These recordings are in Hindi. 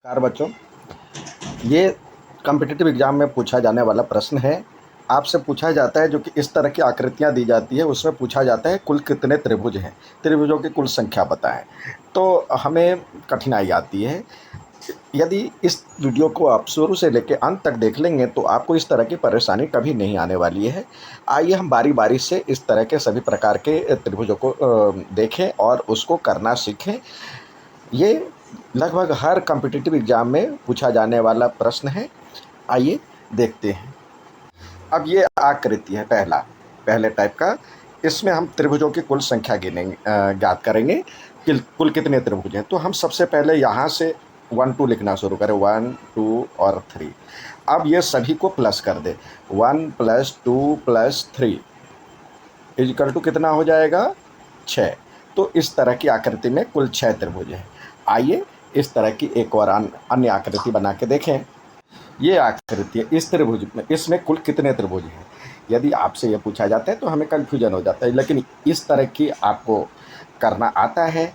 नमस्कार बच्चों, ये कॉम्पिटिटिव एग्ज़ाम में पूछा जाने वाला प्रश्न है। आपसे पूछा जाता है जो कि इस तरह की आकृतियाँ दी जाती है, उसमें पूछा जाता है कुल कितने त्रिभुज हैं, त्रिभुजों की कुल संख्या बताएं। तो हमें कठिनाई आती है। यदि इस वीडियो को आप शुरू से लेकर अंत तक देख लेंगे तो आपको इस तरह की परेशानी कभी नहीं आने वाली है। आइए हम बारी बारी से इस तरह के सभी प्रकार के त्रिभुजों को देखें और उसको करना सीखें। ये लगभग हर कॉम्पिटिटिव एग्ज़ाम में पूछा जाने वाला प्रश्न है। आइए देखते हैं। अब ये आकृति है पहले टाइप का। इसमें हम त्रिभुजों की कुल संख्या गिनेंगे, ज्ञात करेंगे कि कुल कितने त्रिभुज हैं। तो हम सबसे पहले यहाँ से 1 2 लिखना शुरू करें, 1 2 और 3। अब ये सभी को प्लस कर दें, 1 + 2 + 3 = कितना हो जाएगा, 6। तो इस तरह की आकृति में कुल 6 त्रिभुज हैं। आइए इस तरह की एक और अन्य आकृति बना के देखें। ये आकृति है, इस त्रिभुज में, इसमें कुल कितने त्रिभुज हैं। यदि आपसे ये पूछा जाता है तो हमें कन्फ्यूजन हो जाता है, लेकिन इस तरह की आपको करना आता है,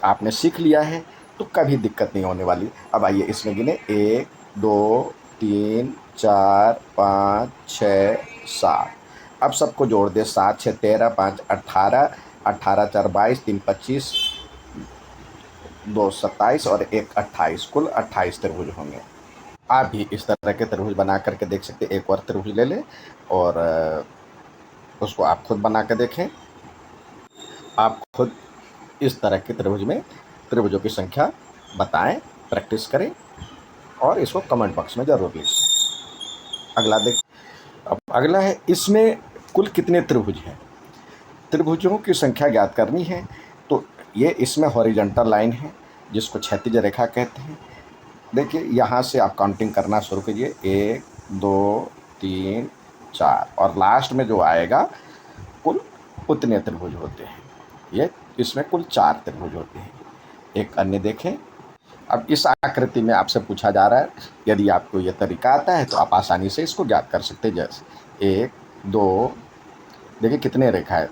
आपने सीख लिया है, तो कभी दिक्कत नहीं होने वाली। अब आइए इसमें गिने, 1 2 3 4 5 6 7। अब सबको जोड़ दे, 7 6 13 5 18, 18 4 22, 3 25, 2 27 और 1 28, कुल 28 त्रिभुज होंगे। आप भी इस तरह के त्रिभुज बना करके देख सकते हैं। एक और त्रिभुज ले लें और उसको आप खुद बना के देखें। आप खुद इस तरह के त्रिभुज में त्रिभुजों की संख्या बताएं, प्रैक्टिस करें और इसको कमेंट बॉक्स में ज़रूर लिखें। अगला देख, अब अगला है, इसमें कुल कितने त्रिभुज हैं। त्रिभुजों की संख्या ज्ञात करनी है। तो ये इसमें हॉरिजॉन्टल लाइन है जिसको क्षैतिज रेखा कहते हैं। देखिए यहाँ से आप काउंटिंग करना शुरू कीजिए, 1 2 3 4 और लास्ट में जो आएगा कुल उतने त्रिभुज होते हैं। ये इसमें कुल 4 त्रिभुज होते हैं। एक अन्य देखें। अब इस आकृति में आपसे पूछा जा रहा है, यदि आपको ये तरीका आता है तो आप आसानी से इसको ज्ञात कर सकते हैं। जैसे 1 2, देखिए कितने रेखा है,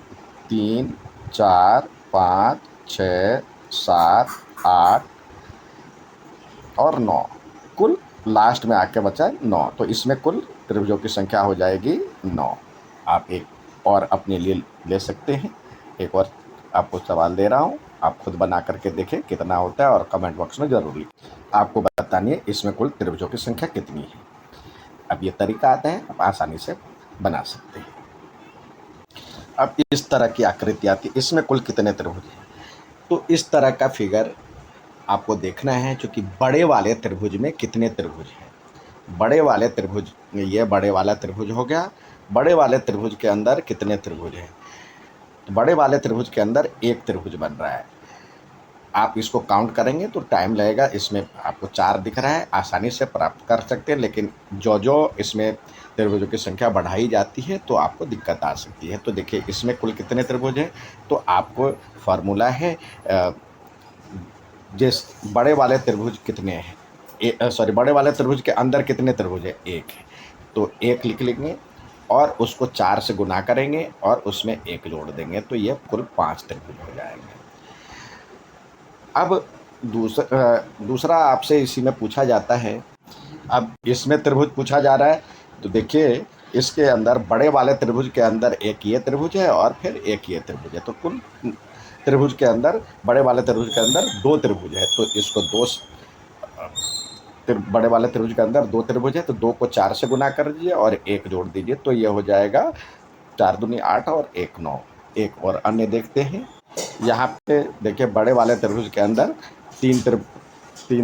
3 4 5 6 7 8 और 9, कुल लास्ट में आके बचा 9। तो इसमें कुल त्रिभुजों की संख्या हो जाएगी 9। आप एक और अपने लिए ले सकते हैं। एक और आपको सवाल दे रहा हूँ, आप खुद बना करके देखें कितना होता है और कमेंट बॉक्स में ज़रूर लिखें। आपको बतानी है इसमें कुल त्रिभुजों की संख्या कितनी है। अब ये तरीका आता है, आप आसानी से बना सकते हैं। अब इस तरह की आकृति आती है, इसमें कुल कितने त्रिभुज हैं। तो इस तरह का फिगर आपको देखना है, क्योंकि बड़े वाले त्रिभुज में कितने त्रिभुज हैं। बड़े वाले त्रिभुज, ये बड़े वाला त्रिभुज हो गया। बड़े वाले त्रिभुज के अंदर कितने त्रिभुज हैं। तो बड़े वाले त्रिभुज के अंदर एक त्रिभुज बन रहा है। आप इसको काउंट करेंगे तो टाइम लगेगा। इसमें आपको 4 दिख रहा है, आसानी से प्राप्त कर सकते हैं, लेकिन जो जो इसमें त्रिभुजों की संख्या बढ़ाई जाती है तो आपको दिक्कत आ सकती है। तो देखिए इसमें कुल कितने त्रिभुज हैं। तो आपको फार्मूला है, जिस बड़े वाले त्रिभुज कितने हैं, बड़े वाले त्रिभुज के अंदर कितने त्रिभुज है, 1 है। तो 1 लिख लेंगे और उसको 4 से गुना करेंगे और उसमें 1 जोड़ देंगे, तो ये कुल 5 त्रिभुज हो जाएंगे। अब दूसरा आपसे इसी में पूछा जाता है। अब इसमें त्रिभुज पूछा जा रहा है, तो देखिए इसके अंदर बड़े वाले त्रिभुज के अंदर एक ये त्रिभुज है और फिर एक ये त्रिभुज है। तो कुल त्रिभुज के अंदर, बड़े वाले त्रिभुज के अंदर 2 त्रिभुज है। तो इसको बड़े वाले त्रिभुज के अंदर 2 त्रिभुज है, तो 2 को 4 से गुना कर दीजिए और 1 जोड़ दीजिए, तो ये हो जाएगा 4 दूनी 8 और 1 9। एक और अन्य देखते हैं। यहाँ पे देखिए बड़े वाले त्रिभुज के अंदर 3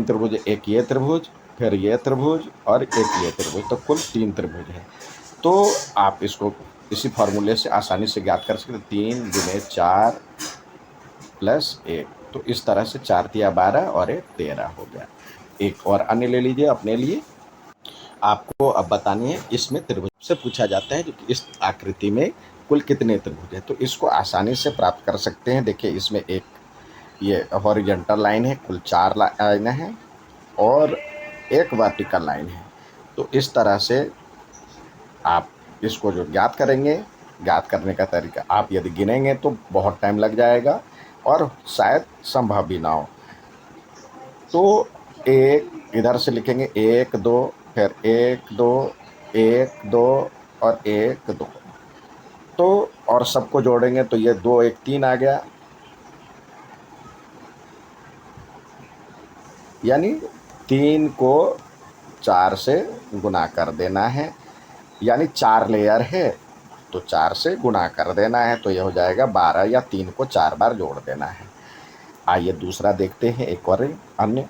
त्रिभुज, एक ये त्रिभुज, फिर ये त्रिभुज और एक ये त्रिभुज, तो कुल 3 त्रिभुज है। तो आप इसको इसी फार्मूले से आसानी से ज्ञात कर सकते हैं। 3 गुने 4 + 1, तो इस तरह से 4 तिया 12 और 1 13 हो गया। एक और अन्य ले लीजिए अपने लिए। आपको अब बतानी है, इसमें त्रिभुज से पूछा जाता है जो कि इस आकृति में कुल कितने त्रिभुज है। तो इसको आसानी से प्राप्त कर सकते हैं। देखिए इसमें एक ये हॉरिजॉन्टल लाइन है, कुल 4 लाइन है और एक वर्टिकल लाइन है। तो इस तरह से आप इसको जो ज्ञात करेंगे, ज्ञात करने का तरीका, आप यदि गिनेंगे तो बहुत टाइम लग जाएगा और शायद संभव भी ना हो। तो एक इधर से लिखेंगे 1 2, फिर 1 2 1 2 और 1 2। तो और सबको जोड़ेंगे तो ये 2 1 3 आ गया, यानी 3 को 4 से गुना कर देना है, यानी 4 लेयर है तो 4 से गुना कर देना है, तो ये हो जाएगा 12 या 3 को 4 बार जोड़ देना है। आइए दूसरा देखते हैं, एक और अन्य।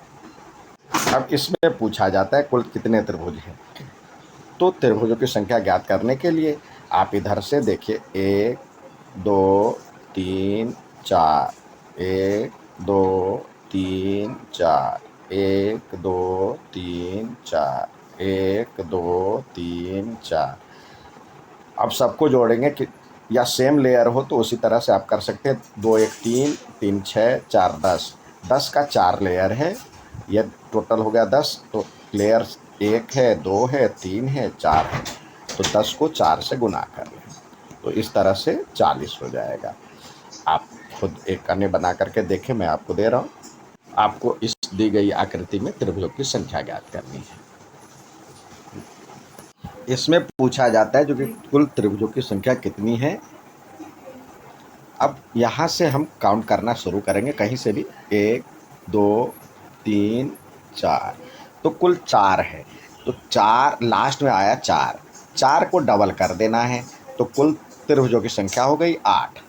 अब इसमें पूछा जाता है कुल कितने त्रिभुज हैं। तो त्रिभुजों की संख्या ज्ञात करने के लिए आप इधर से देखिए 1 2 3 4, 1 2 3 4, 1 2 3 4, 1 2 3 4। अब सबको जोड़ेंगे कि या सेम लेयर हो तो उसी तरह से आप कर सकते हैं। 2 1 3 3 6 4 10, 10 का 4 लेयर है, यह टोटल हो गया 10। तो लेयर 1 है, 2 है, 3 है, 4 है, तो 10 को 4 से गुना कर लें तो इस तरह से 40 हो जाएगा। आप खुद एक अन्य बना करके देखें, मैं आपको दे रहा हूँ। आपको इस दी गई आकृति में त्रिभुजों की संख्या ज्ञात करनी है। इसमें पूछा जाता है जो कि कुल त्रिभुजों की संख्या कितनी है। अब यहाँ से हम काउंट करना शुरू करेंगे कहीं से भी, 1 2 3 4, तो कुल 4 है। तो 4 लास्ट में आया 4, 4 को डबल कर देना है तो कुल त्रिभुजों की संख्या हो गई 8।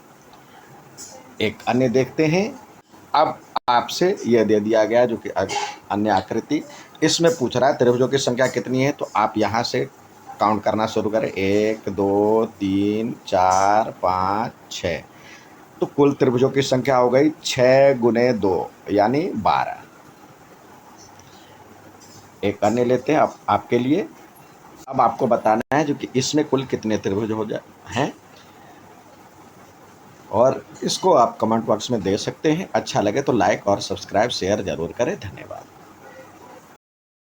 एक अन्य देखते हैं। अब आपसे यह दे दिया गया जो कि अन्य आकृति, इसमें पूछ रहा है त्रिभुजों की संख्या कितनी है, तो आप यहाँ से काउंट करना शुरू करें, 1 2 3 4 5 6। तो कुल त्रिभुजों की संख्या हो गई 6 गुने 2 यानी 12। एक अन्य लेते हैं आपके लिए। अब आपको बताना है जो कि इसमें कुल कितने त्रिभुज हो जाए हैं, और इसको आप कमेंट बॉक्स में दे सकते हैं। अच्छा लगे तो लाइक और सब्सक्राइब शेयर जरूर करें। धन्यवाद।